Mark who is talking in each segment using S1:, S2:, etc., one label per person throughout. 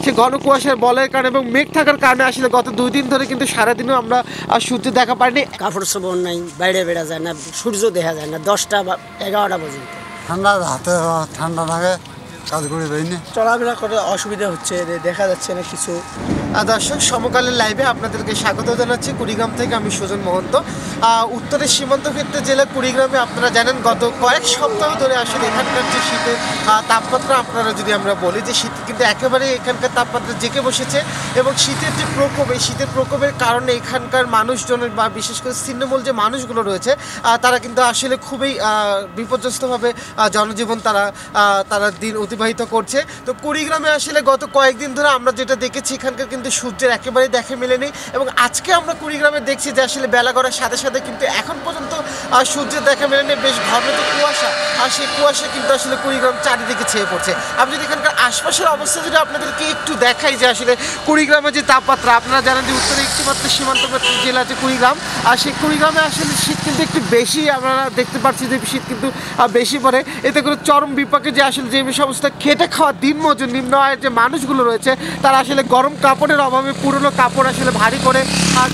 S1: সে ঘন কুয়াশার বলয়ের কারণে এবং মেঘ থাকার কারণে আসলে গত 2 দিন ধরে কিন্তু সারাদিনও আমরা সূর্য দেখা পাইনি।
S2: কাপড় চোপড় নাই, বাইরে বেড়া যায় না, সূর্য দেখা যায় না 10টা বা 11টা পর্যন্ত।
S3: ঠান্ডা হাতে ঠান্ডা লাগে, কাজ করে পাইনি,
S4: চলাফেরা করে অসুবিধা হচ্ছে, দেখা যাচ্ছে না কিছু।
S1: দর্শক, সমকালের লাইভে আপনাদেরকে স্বাগত জানাচ্ছি কুড়িগ্রাম থেকে। আমি সুজন মহন্ত। উত্তরের সীমান্তক্ষেত্রে জেলা কুড়িগ্রামে আপনারা জানেন গত কয়েক সপ্তাহ ধরে আসলে এখানকার যে শীতের তাপমাত্রা, আপনারা যদি আমরা বলি যে শীত কিন্তু একেবারে এখানকার তাপমাত্রা জেঁকে বসেছে এবং শীতের যে প্রকোপ, এই শীতের প্রকোপের কারণে এখানকার মানুষজনের বা বিশেষ করে ছিন্নমূল যে মানুষগুলো রয়েছে তারা কিন্তু আসলে খুবই বিপর্যস্তভাবে জনজীবন তারা দিন অতিবাহিত করছে। তো কুড়িগ্রামে আসলে গত কয়েকদিন ধরে আমরা যেটা দেখেছি, এখানকার কিন্তু সূর্যের একেবারেই দেখা মেলেনি এবং আজকে আমরা কুড়িগ্রামে দেখছি যে আসলে বেলা গড়ার সাথে সাথে কিন্তু এখন পর্যন্ত সূর্যের দেখা মেলেনি। বেশ ঘন যে কুয়াশা, আর সেই কুয়াশা কিন্তু আসলে কুড়িগ্রাম চারিদিকে ছেয়ে পড়ছে। আমি যদি এখানকার আশপাশের অবস্থা যদি আপনাদেরকে একটু দেখাই যে আসলে কুড়িগ্রামের যে তাপমাত্রা, আপনারা জানেন যে উত্তরে একটিমাত্র সীমান্তবর্তী জেলা আছে কুড়িগ্রাম, আর সেই কুড়িগ্রামে আসলে শীত কিন্তু একটু বেশি আমরা দেখতে পাচ্ছি যে শীত কিন্তু বেশি পড়ে। এতে করে চরম বিপাকে যে আসলে যে সমস্ত খেটে খাওয়া দিনমজুর নিম্ন আয়ের যে মানুষগুলো রয়েছে তারা আসলে গরম কাপড়ের অভাবে পুরনো কাপড় আসলে ভারী করে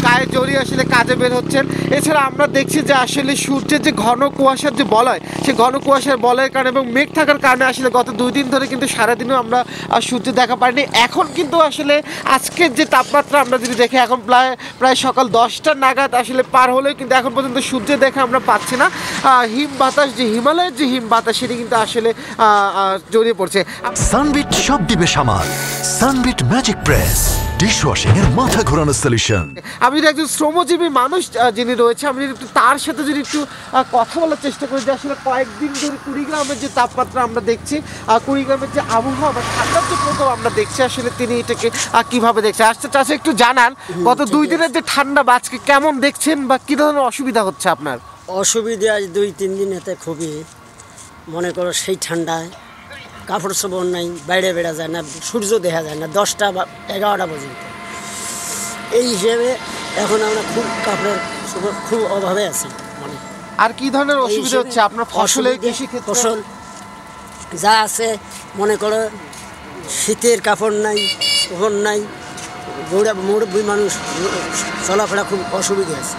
S1: গায়ে জড়িয়ে আসলে কাজে বের হচ্ছেন। এছাড়া আমরা দেখছি যে আসলে সূর্যের যে ঘন কুয়াশার যে বলয়, সেই ঘন কুয়াশার বলয়ের কারণে এবং মেঘ থাকার কারণে আসলে গত 2 দিন ধরে কিন্তু সারাদিনও আমরা সূর্য দেখা পাইনি। এখন কিন্তু আসলে আজকের যে তাপমাত্রা আমরা যদি দেখি, এখন প্রায় সকাল 10টা নাগাদ আসলে পার হলেও কিন্তু এখন পর্যন্ত সূর্য দেখা আমরা পাচ্ছি না। হিম বাতাস, যে হিমালয়ের যে হিম বাতাস, সেটি কিন্তু আসলে জড়িয়ে পড়ছে।
S5: সানবিট সব দিবে সামাল। সানবিট ম্যাজিক প্রেস ডিশওয়াশিং এর মাথা ঘোরানো সলিউশন।
S1: আমি যদি একজন শ্রমজীবী মানুষ যিনি রয়েছে, আমি যদি একটু তার সাথে যদি একটু কথা বলার চেষ্টা করি যে আসলে কয়েকদিন ধরে কুড়িগ্রামের যে তাপমাত্রা আমরা দেখছি, কুড়িগ্রামের যে আবহাওয়া বা ঠান্ডার যে প্রকোপ আমরা দেখছি, আসলে তিনি এটাকে কিভাবে দেখছেন আজকে চাষে একটু জানান। গত 2 দিনের যে ঠান্ডা বা আজকে কেমন দেখছেন বা কী ধরনের অসুবিধা হচ্ছে আপনার?
S2: অসুবিধা আজ 2-3 দিন এতে খুবই, মনে করো সেই ঠান্ডায় কাপড় চোপড় নাই, বাইরে বেড়া যায় না, সূর্য দেখা যায় না 10টা বা 11টা পর্যন্ত। এই হিসেবে এখন আমরা খুব কাপড়ের খুব অভাবে আছি। মানে
S1: আর কি ধরনের অসুবিধা হচ্ছে আপনার ফসলের, কৃষি
S2: ফসল যা আছে, মনে করো শীতের কাপড় নাই, মুরব্বী মানুষ চলাফেরা খুব অসুবিধা আছে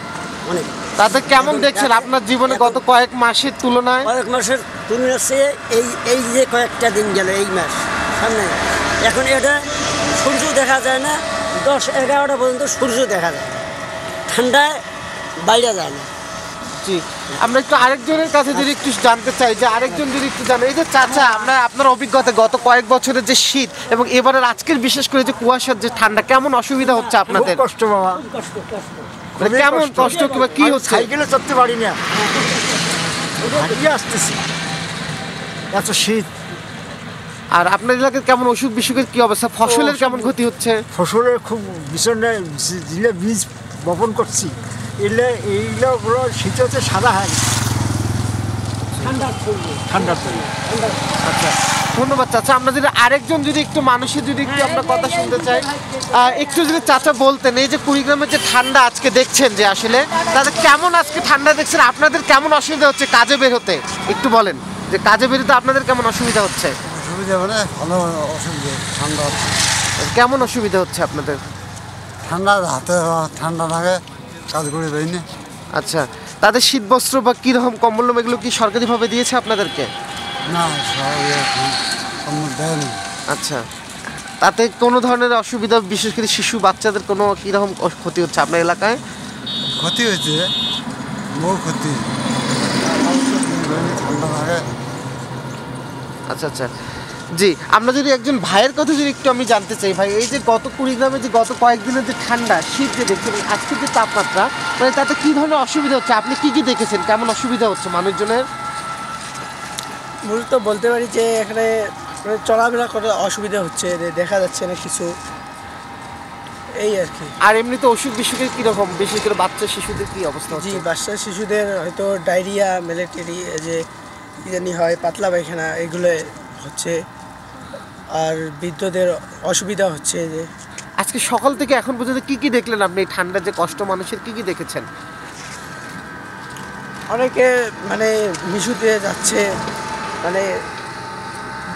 S2: অনেক।
S1: তাতে কেমন দেখছেন আপনার জীবনে গত কয়েক মাসের তুলনায়?
S2: কয়েক মাসের তুলনায় এই যে কয়েকটা দিন গেল, এই মাস সামনে, এখন এটা সূর্য দেখা যায় না, 10-11টা পর্যন্ত সূর্য দেখা যায়, ঠান্ডায় বাইরে যায় না।
S1: জি, আমরা একটু আরেকজনের কাছে যদি একটু জানতে চাই যে আরেকজন যদি একটু জানেন, এই যে চাচা, আপনার অভিজ্ঞতা গত কয়েক বছরের যে শীত এবং এবারের আজকের বিশেষ করে যে কুয়াশার যে ঠান্ডা, কেমন অসুবিধা হচ্ছে আপনাদের?
S3: কষ্ট বাবা,
S1: কেমন কষ্ট কিংবা কি হচ্ছে?
S3: সাইকেলে চড়তে পারি না, আসতেছি এত শীত।
S1: আর আপনার এলাকায় কেমন অসুখ বিসুখের কি অবস্থা? ফসলের কেমন ক্ষতি হচ্ছে?
S3: ফসলের খুব ভীষণ, বীজ বপন করছি, এইগুলো শীত হচ্ছে সাদা হয়, ঠান্ডার জন্য।
S1: আচ্ছা, ধন্যবাদ চাচা। আমরা যদি আরেকজন যদি একটু মানুষের যদি একটু আমরা কথা শুনতে চাই, একটু যদি চাচা বলতেন এই যে কুড়িগ্রামের যে ঠান্ডা আজকে দেখছেন, যে আসলে তাদের কেমন আজকে ঠান্ডা দেখছেন, আপনাদের কেমন অসুবিধা হচ্ছে কাজে বের হতে, একটু বলেন যে কাজে বেরোতে আপনাদের কেমন অসুবিধা হচ্ছে?
S3: অসুবিধা মানে ভালো অসুবিধা, ঠান্ডা হচ্ছে।
S1: কেমন অসুবিধা হচ্ছে আপনাদের?
S3: ঠান্ডা হাতে ঠান্ডা লাগে, কাজ করে পাইনি।
S1: আচ্ছা, তাদের শীত বস্ত্র বা কীরকম কম্বল এগুলো কি সরকারিভাবে দিয়েছে আপনাদেরকে?
S3: না, দেয়নি।
S1: আচ্ছা, তাতে কোনো ধরনের অসুবিধা, বিশেষ করে শিশু বাচ্চাদের কোনো কীরকম ক্ষতি হচ্ছে আপনার এলাকায়?
S3: ক্ষতি হয়েছে, বহু ক্ষতি, ঠান্ডা লাগে।
S1: আচ্ছা আচ্ছা, জি, আমরা যদি একজন ভাইয়ের কথা যদি একটু আমি জানতে চাই, ভাই এই যে গত কুড়িগ্রামে যে গত কয়েকদিনের যে ঠান্ডা শীত যে দেখছেন, আজকের যে তাপমাত্রা, মানে তাতে কী ধরনের অসুবিধা হচ্ছে, আপনি কী কী দেখেছেন, কেমন অসুবিধা হচ্ছে মানুষজনের?
S4: মূলত বলতে পারি যে এখানে চলাফেরা করে অসুবিধা হচ্ছে, দেখা যাচ্ছে না কিছু, এই আর কি।
S1: আর এমনিতে অসুখ বিসুখের কীরকম, বিশেষ করে বাচ্চা শিশুদের কী অবস্থা?
S4: জি, বাচ্চা শিশুদের হয়তো ডায়রিয়া, ম্যালেরিয়া, যে কী জানি হয়, পাতলা পায়খানা, এগুলো হচ্ছে। আর বৃদ্ধদের অসুবিধা হচ্ছে। যে
S1: আজকে সকাল থেকে এখন পর্যন্ত কি কি দেখলেন আপনি, এই ঠান্ডার যে কষ্ট মানুষের, কি কি দেখেছেন?
S4: অনেকে মানে মিশুতে যাচ্ছে, মানে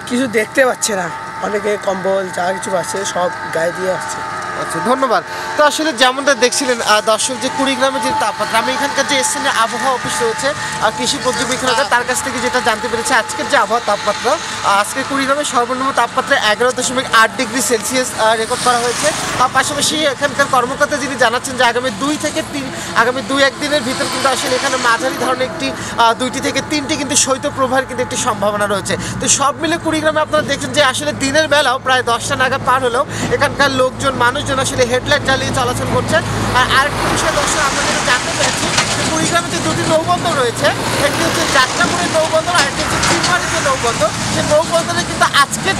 S4: কিছু দেখতে পাচ্ছে না। অনেকে কম্বল যা কিছু আছে সব গায়ে দিয়ে আসছে।
S1: আচ্ছা, ধন্যবাদ। তো আসলে যেমনটা দেখছিলেন দর্শক, যে কুড়িগ্রামের যে তাপমাত্রা, আমি এখানকার যে স্থানীয় আবহাওয়া অফিস রয়েছে কৃষি পর্যবেক্ষণাগার, তার কাছ থেকে যেটা জানতে পেরেছি আজকের যে আবহাওয়া তাপমাত্রা, আজকে কুড়িগ্রামের সর্বনিম্ন তাপমাত্রা 11.8 ডিগ্রি সেলসিয়াস রেকর্ড করা হয়েছে। পাশাপাশি এখানকার কর্মকর্তা যিনি জানাচ্ছেন যে আগামী 2-1 দিনের ভিতর কিন্তু আসলে এখানে মাঝারি ধরনের একটি 2টি থেকে 3টি কিন্তু শৈত্যপ্রবাহের কিন্তু একটি সম্ভাবনা রয়েছে। তো সব মিলে কুড়িগ্রামে আপনারা দেখছেন যে আসলে দিনের বেলাও প্রায় 10টা নাগাদ পার হলেও এখানকার মানুষজন আসলে হেডলাইট জ্বালিয়ে চলাচল করছে। আর আরেকটা বিষয় দর্শক, আমরা যেটা জানতে পেরেছি যে কুড়িগ্রামে যে 2টি নৌবন্দর রয়েছে, একটি হচ্ছে যাত্রাপুরের নৌবন্দর, আরেকটি হচ্ছে চিলমারির যে নৌবন্দর। সেই নৌবন্দরে কিন্তু আজকের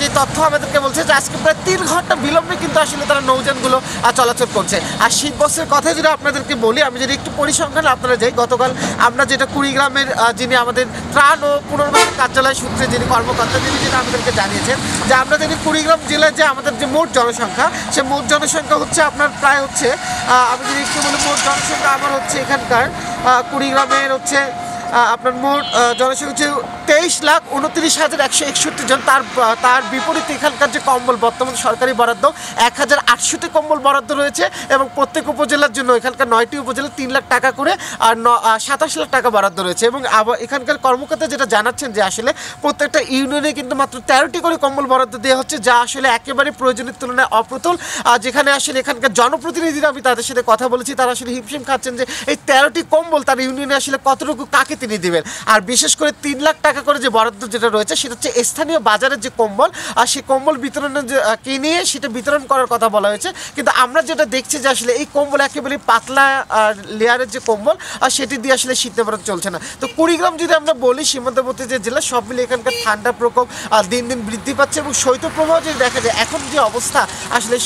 S1: যে তথ্য আমাদেরকে বলছে যে আজকে প্রায় 3 ঘন্টা বিলম্বে কিন্তু আসলে তারা নৌযানগুলো চলাচল করছে। আর শীত বস্ত্রের কথা যদি আপনাদেরকে বলি, আমি যদি একটু পরিসংখ্যানে আপনারা যাই, গতকাল আমরা যেটা কুড়িগ্রামের যিনি আমাদের ত্রাণ ও পুনর্বাসন কার্যালয় সূত্রে যিনি কর্মকর্তা, যিনি যেটা আমাদেরকে জানিয়েছেন যে আমরা জানি কুড়িগ্রাম জেলায় যে আমাদের যে মোট জনসংখ্যা, সে মোট জনসংখ্যা হচ্ছে আপনার প্রায় হচ্ছে, আমি যদি একটু বলি মোট জনসংখ্যা আমার হচ্ছে এখানকার কুড়িগ্রামের হচ্ছে আপনার মোট জনসংখ্যা হচ্ছে 23,29,161 জন। তার বিপরীতে এখানকার যে কম্বল বর্তমান সরকারি বরাদ্দ 1,800টি কম্বল বরাদ্দ রয়েছে, এবং প্রত্যেক উপজেলার জন্য এখানকার 9টি উপজেলা 3 লাখ টাকা করে আর 27 লাখ টাকা বরাদ্দ রয়েছে। এবং এখানকার কর্মকর্তা যেটা জানাচ্ছেন যে আসলে প্রত্যেকটা ইউনিয়নে কিন্তু মাত্র 13টি করে কম্বল বরাদ্দ দেওয়া হচ্ছে, যা আসলে একেবারে প্রয়োজনের তুলনায় অপ্রতুল। যেখানে আসলে এখানকার জনপ্রতিনিধিরা, আমি তাদের সাথে কথা বলেছি, তারা আসলে হিমশিম খাচ্ছেন যে এই 13টি কম্বল তার ইউনিয়নে আসলে কতটুকু কাকে তিনি দিবেন। আর বিশেষ করে 3 লাখ টাকা করে যে বরাদ্দ যেটা রয়েছে, সেটা হচ্ছে স্থানীয় বাজারের যে কম্বল, আর সেই কম্বল বিতরণের কিনে সেটা বিতরণ করার কথা বলা হয়েছে। কিন্তু আমরা যেটা দেখছি যে আসলে এই কম্বল একেবারে পাতলা লেয়ারের যে কম্বল, আর সেটি দিয়ে আসলে শীত নিবারণ চলছে না। তো কুড়িগ্রাম যদি আমরা বলি সীমান্তবর্তী যে জেলা, সব মিলে এখানকার ঠান্ডা প্রকোপ দিন দিন বৃদ্ধি পাচ্ছে, এবং শৈত্যপ্রবাহ যদি দেখা যায়, এখন যে অবস্থা আসলে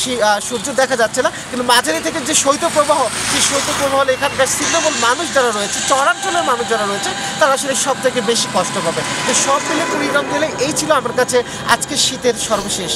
S1: সূর্য দেখা যাচ্ছে না, কিন্তু মাঝারি থেকে যে শৈত্যপ্রবাহ, সেই শৈত্যপ্রবাহ হলে এখানকার তৃণমূল মানুষ যারা রয়েছে, চরাঞ্চলের মানুষ যারা রয়েছে, তারা আসলে সব থেকে বেশি কষ্ট পাবে। তো সব মিলে কুড়িগ্রাম জেলায় এই ছিল আমার কাছে আজকে শীতের সর্বশেষ।